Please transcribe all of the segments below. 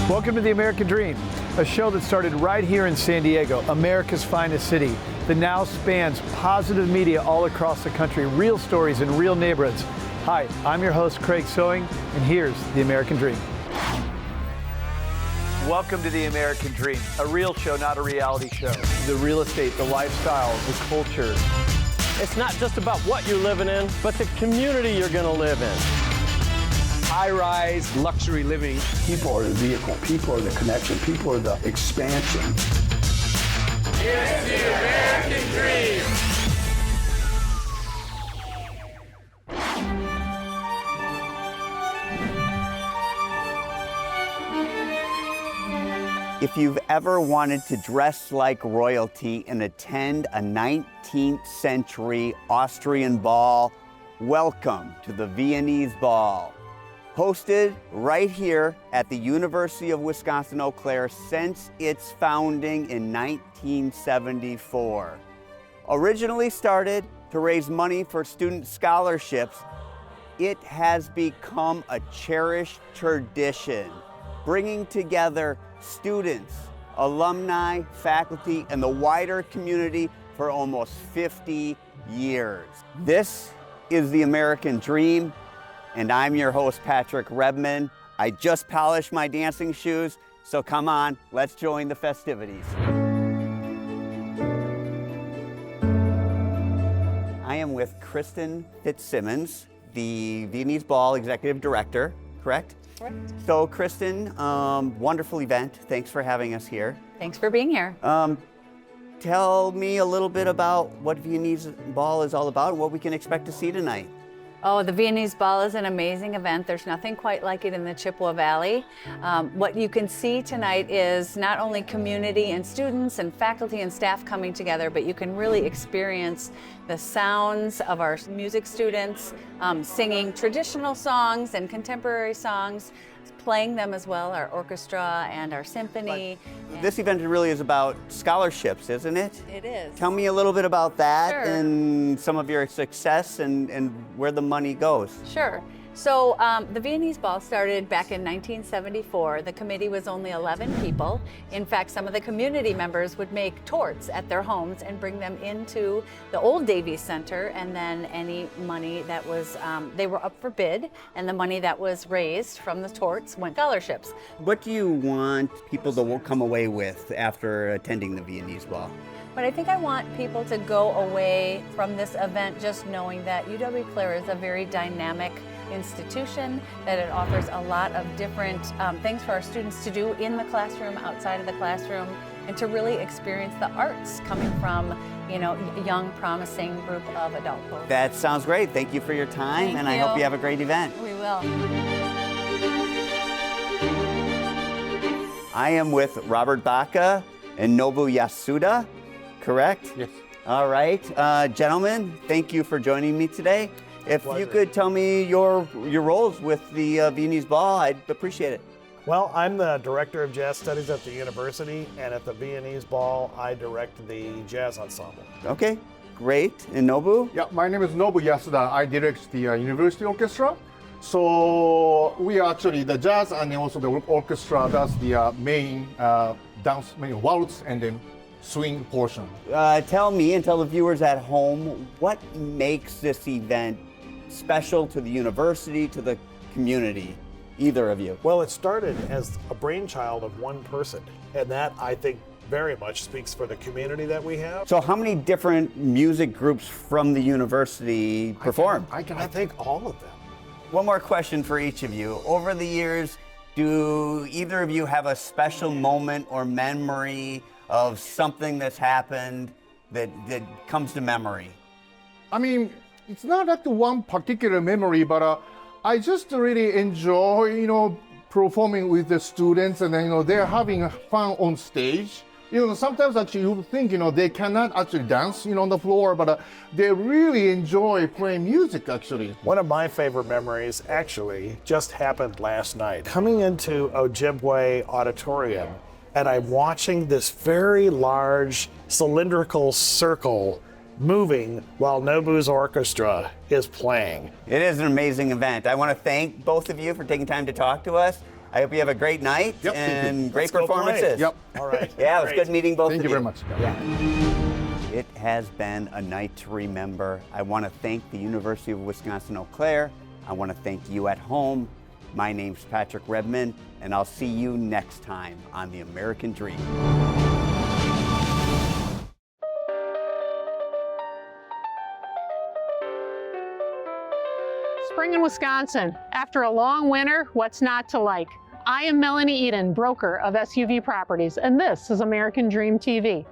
Welcome to The American Dream, a show that started right here in San Diego, America's finest city, that now spans positive media all across the country, real stories in real neighborhoods. Hi, I'm your host, Craig Sewing, and here's The American Dream. Welcome to The American Dream, a real show, not a reality show. The real estate, the lifestyle, the culture. It's not just about what you're living in, but the community you're going to live in. High-rise luxury living. People are the vehicle, people are the connection, people are the expansion. Here's the American Dream. If you've ever wanted to dress like royalty and attend a 19th century Austrian ball, welcome to the Viennese Ball. Hosted right here at the University of Wisconsin-Eau Claire since its founding in 1974. Originally started to raise money for student scholarships, it has become a cherished tradition, bringing together students, alumni, faculty, and the wider community for almost 50 years. This is the American Dream, and I'm your host, Patrick Redman. I just polished my dancing shoes, so come on, let's join the festivities. I am with Kristen Fitzsimmons, the Viennese Ball Executive Director, correct? Correct. So Kristen, wonderful event. Thanks for having us here. Thanks for being here. Tell me a little bit about what Viennese Ball is all about and what we can expect to see tonight. Oh, the Viennese Ball is an amazing event. There's nothing quite like it in the Chippewa Valley. What you can see tonight is not only community and students and faculty and staff coming together, but you can really experience the sounds of our music students singing traditional songs and contemporary songs, playing them as well, our orchestra and our symphony. This event really is about scholarships, isn't it? It is. Tell me a little bit about that. Sure. And some of your success and where the money goes. Sure. So the Viennese Ball started back in 1974. The committee was only 11 people. In fact, some of the community members would make torts at their homes and bring them into the old Davies Center, and then any money that was, they were up for bid, and the money that was raised from the torts went scholarships. What do you want people to come away with after attending the Viennese Ball? But I think I want people to go away from this event just knowing that UW-Claire is a very dynamic institution, that it offers a lot of different things for our students to do in the classroom, outside of the classroom, and to really experience the arts coming from, you know, a young, promising group of adult folks. That sounds great. Thank you for your time, Thank I you. hope you have a great event. We will. I am with Robert Baca and Nobu Yasuda, correct? Yes. All right, gentlemen, thank you for joining me today. If you could tell me your roles with the Viennese Ball, I'd appreciate it. Well, I'm the Director of Jazz Studies at the university, and at the Viennese Ball, I direct the jazz ensemble. Okay, great. And Nobu? Yeah, my name is Nobu Yasuda. I direct the university orchestra. So we are actually the jazz and also the orchestra does the main dance, main waltz and then swing portion. Tell me and tell the viewers at home, what makes this event special to the university, to the community, either of you? Well, it started as a brainchild of one person, and that, I think, very much speaks for the community that we have. So how many different music groups from the university perform? I think all of them. One more question for each of you. Over the years, do either of you have a special moment or memory of something that's happened that comes to memory? I mean, it's not like one particular memory, but I just really enjoy, performing with the students, and then, they're having fun on stage. Sometimes actually you think, they cannot actually dance, on the floor, but they really enjoy playing music, actually. One of my favorite memories actually just happened last night. Coming into Ojibwe Auditorium, and I'm watching this very large cylindrical circle moving while Nobu's orchestra is playing. It is an amazing event. I want to thank both of you for taking time to talk to us. I hope you have a great night Yep, thank you. and great Let's go play. performances. Yep. All right. Yeah, it was Great. good meeting both Thank of you you. very much. It has been a night to remember. I want to thank the University of Wisconsin-Eau Claire. I want to thank you at home. My name's Patrick Redmond, and I'll see you next time on The American Dream. Spring in Wisconsin. After a long winter, what's not to like? I am Melanie Eden, broker of SUV Properties, and this is American Dream TV.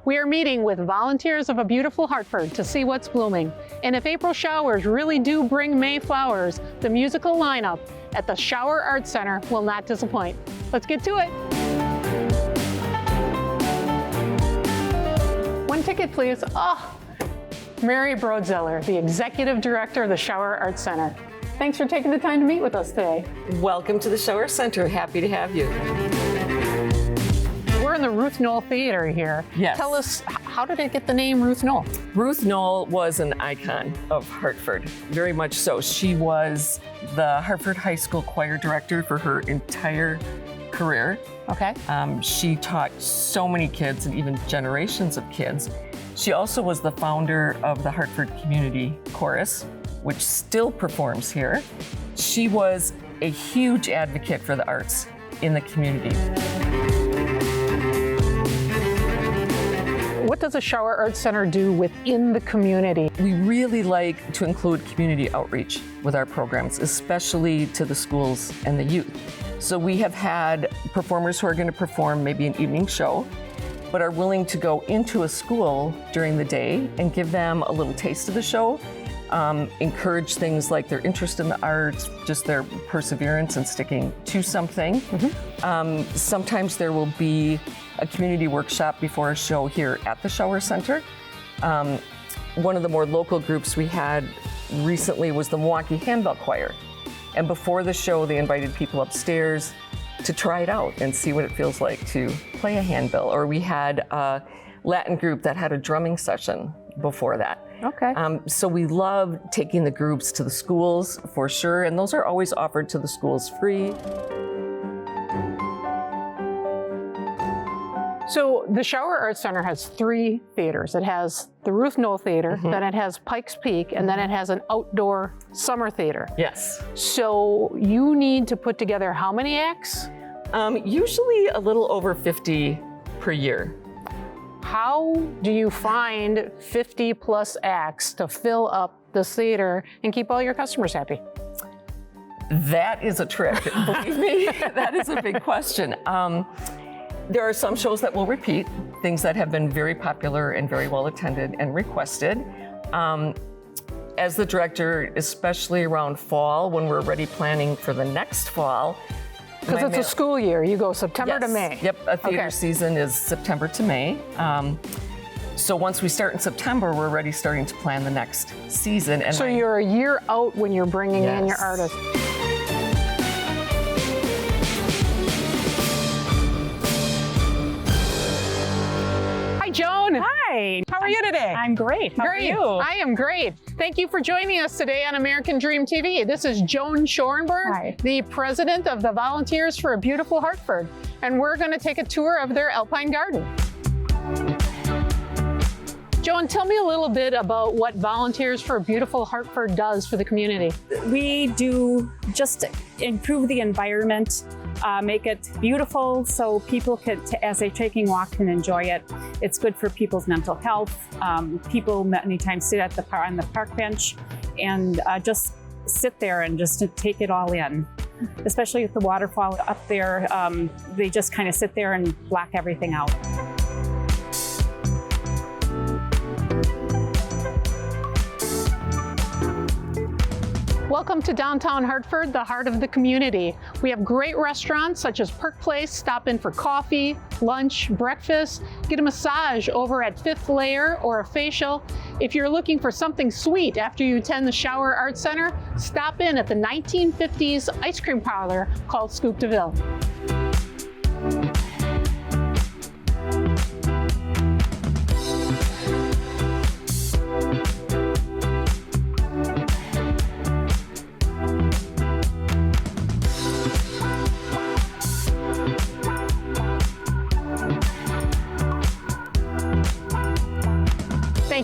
We are meeting with volunteers of a beautiful Hartford to see what's blooming. And if April showers really do bring May flowers, the musical lineup at the Shower Arts Center will not disappoint. Let's get to it. One ticket, please. Oh, Mary Broadzeller, the Executive Director of the Shower Arts Center. Thanks for taking the time to meet with us today. Welcome to the Shower Center. Happy to have you. We're in the Ruth Knoll Theater here. Yes. Tell us, how did it get the name Ruth Knoll? Ruth Knoll was an icon of Hartford, very much so. She was the Hartford High School choir director for her entire career. Okay. She taught so many kids and even generations of kids. She also was the founder of the Hartford Community Chorus, which still performs here. She was a huge advocate for the arts in the community. What does a Shower Arts Center do within the community? We really like to include community outreach with our programs, especially to the schools and the youth. So we have had performers who are going to perform maybe an evening show, but are willing to go into a school during the day and give them a little taste of the show, encourage things like their interest in the arts, just their perseverance and sticking to something. Sometimes there will be a community workshop before a show here at the Shower Center. One of the more local groups we had recently was the Milwaukee Handbell Choir. And before the show, they invited people upstairs to try it out and see what it feels like to play a handbell. Or we had a Latin group that had a drumming session before that. Okay. So we love taking the groups to the schools for sure, and those are always offered to the schools free. So the Shower Arts Center has 3 theaters. It has the Ruth Knoll Theater, then it has Pikes Peak, and then it has an outdoor summer theater. Yes. So you need to put together how many acts? Usually a little over 50 per year. How do you find 50 plus acts to fill up the theater and keep all your customers happy? That is a trick, believe me. That is a big question. There are some shows that will repeat, things that have been very popular and very well attended and requested. As the director, especially around fall, when we're already planning for the next fall. Because it's a school year, you go September to May. Yep, a theater season is September to May. So once we start in September, we're already starting to plan the next season. And so you're a year out when you're bringing in your artists. Hi, Joan. Hi. How are you today? I'm great. How Great. are you? I am great. Thank you for joining us today on American Dream TV. This is Joan Schoenberg, Hi. the president of the Volunteers for a Beautiful Hartford, and we're going to take a tour of their Alpine Garden. Joan, tell me a little bit about what Volunteers for a Beautiful Hartford does for the community. We do just improve the environment, make it beautiful so people can, as they're taking walk, can enjoy it. It's good for people's mental health. People many times sit at on the park bench and just sit there and just to take it all in. Especially with the waterfall up there, they just kind of sit there and block everything out. Welcome to downtown Hartford, the heart of the community. We have great restaurants such as Perk Place. Stop in for coffee, lunch, breakfast. Get a massage over at Fifth Layer or a facial. If you're looking for something sweet after you attend the Shower Arts Center, stop in at the 1950s ice cream parlor called Scoop de Ville.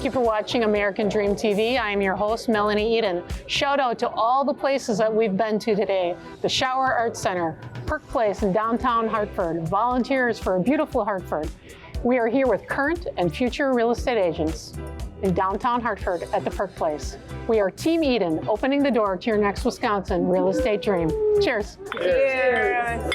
Thank you for watching American Dream TV. I am your host, Melanie Eden. Shout out to all the places that we've been to today. The Shower Arts Center, Perk Place in downtown Hartford, Volunteers for a Beautiful Hartford. We are here with current and future real estate agents in downtown Hartford at the Perk Place. We are Team Eden, opening the door to your next Wisconsin real estate dream. Cheers. Cheers.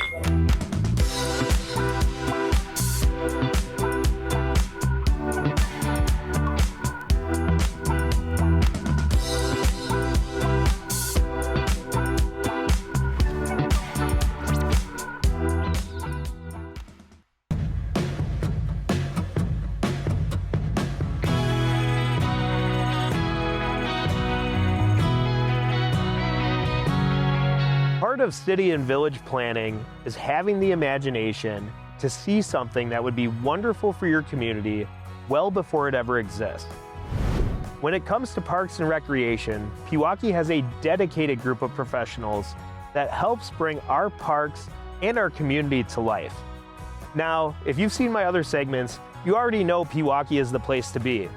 Part of city and village planning is having the imagination to see something that would be wonderful for your community well before it ever exists. When it comes to parks and recreation, Pewaukee has a dedicated group of professionals that helps bring our parks and our community to life. Now, if you've seen my other segments, you already know Pewaukee is the place to be.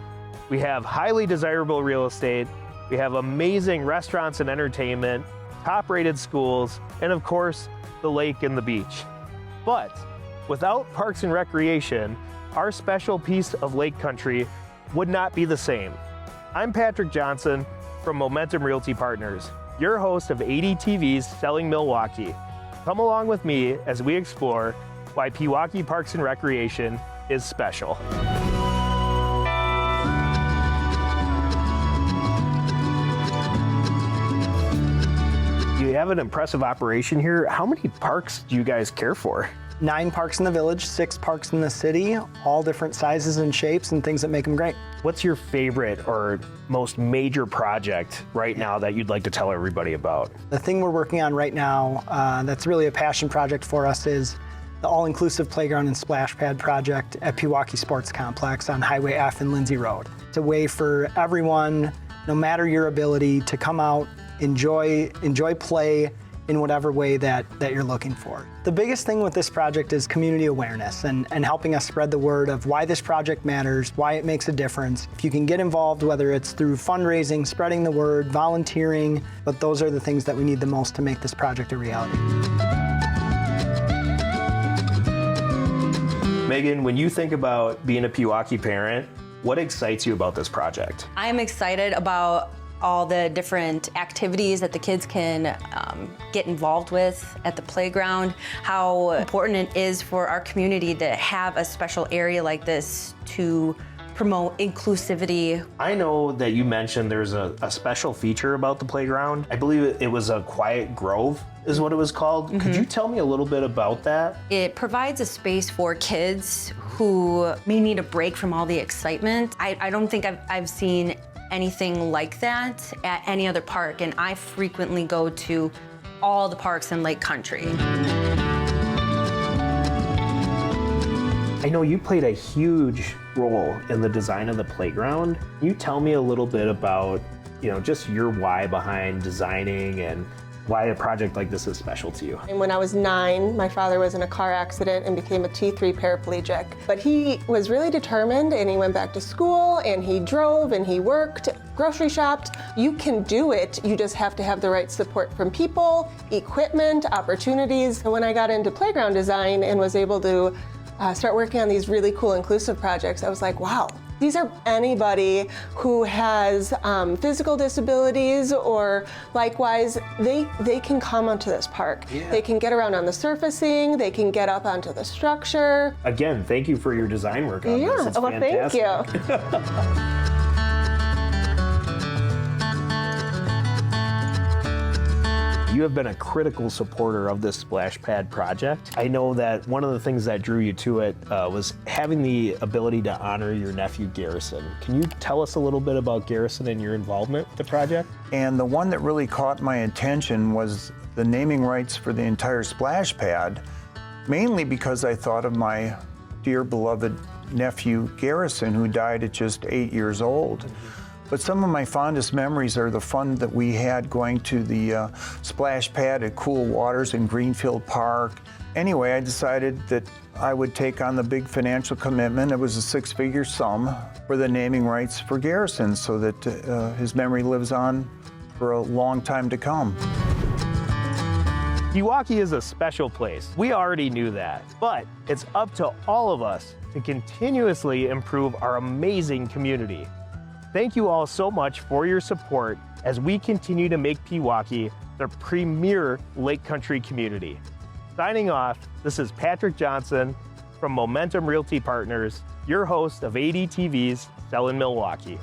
We have highly desirable real estate, we have amazing restaurants and entertainment, top-rated schools, and of course, the lake and the beach. But without parks and recreation, our special piece of lake country would not be the same. I'm Patrick Johnson from Momentum Realty Partners, your host of ADTV's Selling Milwaukee. Come along with me as we explore why Pewaukee Parks and Recreation is special. You have an impressive operation here. How many parks do you guys care for? 9 parks in the village, 6 parks in the city, all different sizes and shapes and things that make them great. What's your favorite or most major project right now that you'd like to tell everybody about? The thing we're working on right now that's really a passion project for us is the all-inclusive playground and splash pad project at Pewaukee Sports Complex on Highway F and Lindsay Road. It's a way for everyone, no matter your ability, to come out, enjoy play in whatever way that you're looking for. The biggest thing with this project is community awareness and helping us spread the word of why this project matters, why it makes a difference. If you can get involved, whether it's through fundraising, spreading the word, volunteering, but those are the things that we need the most to make this project a reality. Megan, when you think about being a Pewaukee parent, what excites you about this project? I'm excited about all the different activities that the kids can get involved with at the playground, how important it is for our community to have a special area like this to promote inclusivity. I know that you mentioned there's a special feature about the playground. I believe it was a quiet grove is what it was called. Mm-hmm. Could you tell me a little bit about that? It provides a space for kids who may need a break from all the excitement. I don't think I've seen anything like that at any other park, and I frequently go to all the parks in Lake Country. I know you played a huge role in the design of the playground. Can you tell me a little bit about, just your why behind designing and why a project like this is special to you? And when I was 9, my father was in a car accident and became a T3 paraplegic. But he was really determined, and he went back to school, and he drove, and he worked, grocery shopped. You can do it, you just have to have the right support from people, equipment, opportunities. And when I got into playground design and was able to start working on these really cool inclusive projects, I was like, wow. These are anybody who has physical disabilities or likewise, they can come onto this park. Yeah. They can get around on the surfacing, they can get up onto the structure. Again, thank you for your design work on this. It's well, fantastic. Thank you. You have been a critical supporter of this splash pad project. I know that one of the things that drew you to it was having the ability to honor your nephew Garrison. Can you tell us a little bit about Garrison and your involvement with the project? And the one that really caught my attention was the naming rights for the entire splash pad, mainly because I thought of my dear beloved nephew Garrison, who died at just 8 years old. But some of my fondest memories are the fun that we had going to the splash pad at Cool Waters in Greenfield Park. Anyway, I decided that I would take on the big financial commitment. It was a six-figure sum for the naming rights for Garrison so that his memory lives on for a long time to come. Pewaukee is a special place. We already knew that, but it's up to all of us to continuously improve our amazing community. Thank you all so much for your support as we continue to make Pewaukee the premier Lake Country community. Signing off, this is Patrick Johnson from Momentum Realty Partners, your host of ADTV's Selling Milwaukee.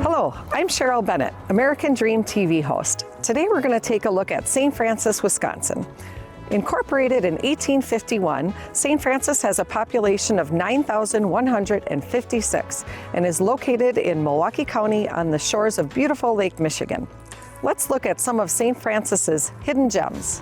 Hello, I'm Cheryl Bennett, American Dream TV host. Today we're going to take a look at St. Francis, Wisconsin. Incorporated in 1851, St. Francis has a population of 9,156 and is located in Milwaukee County on the shores of beautiful Lake Michigan. Let's look at some of St. Francis's hidden gems.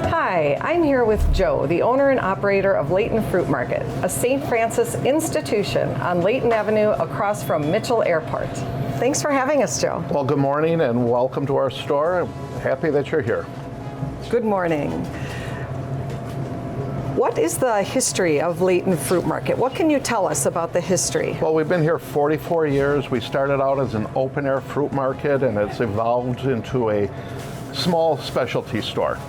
Hi, I'm here with Joe, the owner and operator of Layton Fruit Market, a St. Francis institution on Layton Avenue across from Mitchell Airport. Thanks for having us, Joe. Well, good morning and welcome to our store. I'm happy that you're here. Good morning. What is the history of Layton Fruit Market? What can you tell us about the history? Well, we've been here 44 years. We started out as an open-air fruit market and it's evolved into a small specialty store.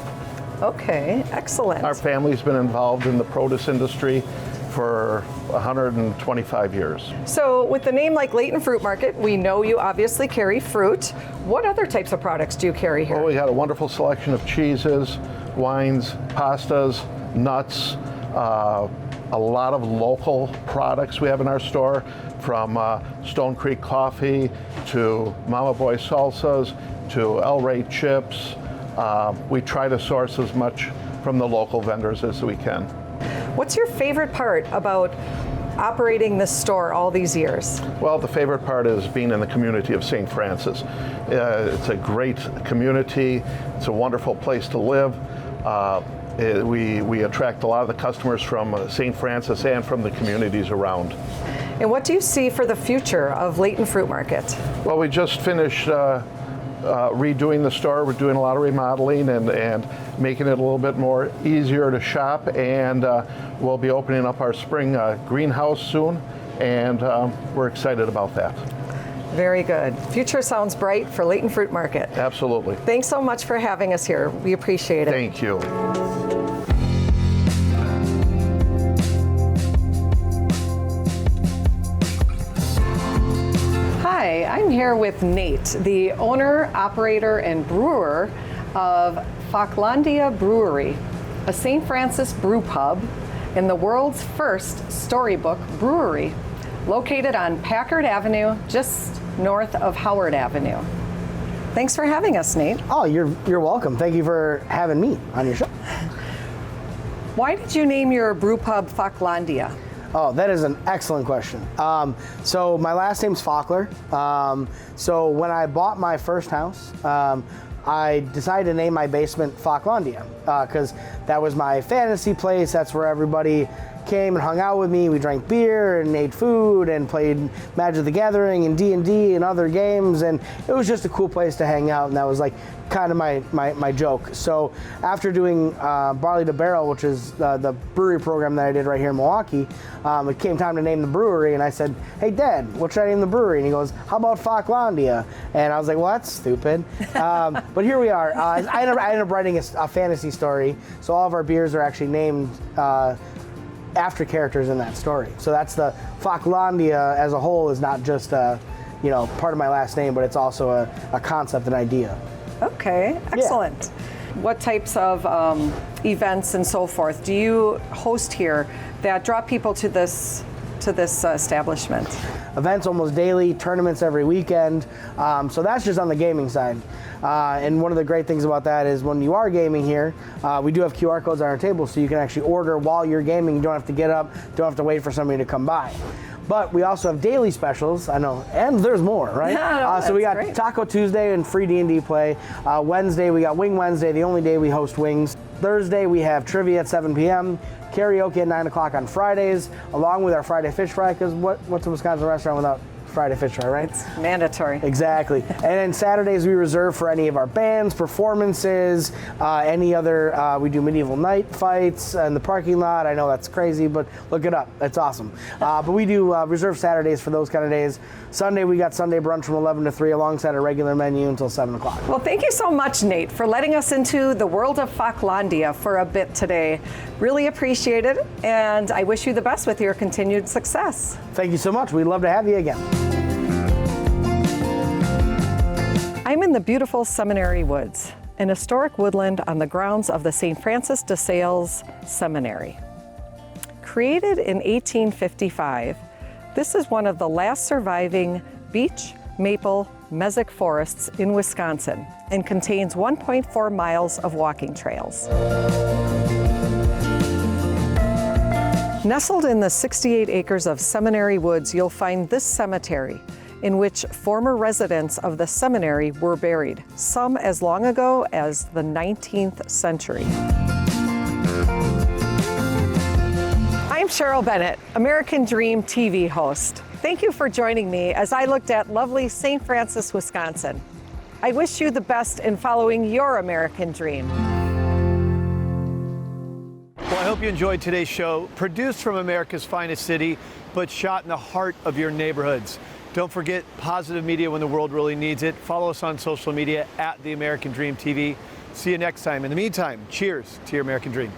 Okay, excellent. Our family's been involved in the produce industry for 125 years. So with the name like Layton Fruit Market, we know you obviously carry fruit. What other types of products do you carry here? Well, we got a wonderful selection of cheeses, wines, pastas, nuts, a lot of local products we have in our store, from Stone Creek Coffee to Mama Boy salsas to El Rey chips. We try to source as much from the local vendors as we can. What's your favorite part about operating this store all these years? Well, the favorite part is being in the community of St. Francis. It's a great community. It's a wonderful place to live. We attract a lot of the customers from St. Francis and from the communities around. And what do you see for the future of Layton Fruit Market? Well, we just finished redoing the store. We're doing a lot of remodeling and making it a little bit more easier to shop, and we'll be opening up our spring greenhouse soon, and we're excited about that. Very good. Future sounds bright for Layton Fruit Market. Absolutely. Thanks so much for having us here. We appreciate it. Thank you. Hi, I'm here with Nate, the owner, operator, and brewer of Falklandia Brewery, a St. Francis brew pub and the world's first storybook brewery, located on Packard Avenue, just north of Howard Avenue. Thanks for having us, Nate. Oh, you're welcome. Thank you for having me on your show. Why did you name your brew pub Falklandia? Oh, that is an excellent question. So my last name's Faulkner. So when I bought my first house, I decided to name my basement Falklandia because that was my fantasy place. That's where everybody came and hung out with me. We drank beer and ate food and played Magic the Gathering and D&D and other games, and it was just a cool place to hang out, and that was like kind of my joke. So after doing Barley to Barrel, which is the brewery program that I did right here in Milwaukee, it came time to name the brewery, and I said, hey Dad, what should I name the brewery? And he goes, how about Falklandia? And I was like, well, that's stupid. But here we are. I ended up writing a fantasy story, so all of our beers are actually named after characters in that story. So that's the Falklandia as a whole is not just part of my last name, but it's also a concept, an idea. Okay, excellent. Yeah. What types of events and so forth do you host here that draw people to this establishment? Events almost daily, tournaments every weekend. So that's just on the gaming side. And one of the great things about that is when you are gaming here, we do have QR codes on our table so you can actually order while you're gaming. You don't have to get up, don't have to wait for somebody to come by. But we also have daily specials, I know, and there's more, right? Yeah, So we got that's great. Taco Tuesday and free D&D play. Wednesday, we got Wing Wednesday, the only day we host wings. Thursday, we have trivia at 7 p.m., karaoke at 9 o'clock on Fridays, along with our Friday fish fry, because what's a Wisconsin restaurant without Friday fish fry, right? It's mandatory. Exactly. And then Saturdays we reserve for any of our bands, performances, any other, we do medieval night fights in the parking lot. I know that's crazy, but look it up. That's awesome. But we do reserve Saturdays for those kind of days. Sunday, we got Sunday brunch from 11 to 3 alongside a regular menu until 7 o'clock. Well, thank you so much, Nate, for letting us into the world of Falklandia for a bit today. Really appreciate it, and I wish you the best with your continued success. Thank you so much. We'd love to have you again. I'm in the beautiful Seminary Woods, an historic woodland on the grounds of the St. Francis de Sales Seminary. Created in 1855, this is one of the last surviving beech, maple, mesic forests in Wisconsin and contains 1.4 miles of walking trails. Nestled in the 68 acres of Seminary Woods, you'll find this cemetery, in which former residents of the seminary were buried, some as long ago as the 19th century. I'm Cheryl Bennett, American Dream TV host. Thank you for joining me as I looked at lovely St. Francis, Wisconsin. I wish you the best in following your American dream. Well, I hope you enjoyed today's show, produced from America's finest city, but shot in the heart of your neighborhoods. Don't forget positive media when the world really needs it. Follow us on social media at The American Dream TV. See you next time. In the meantime, cheers to your American dream.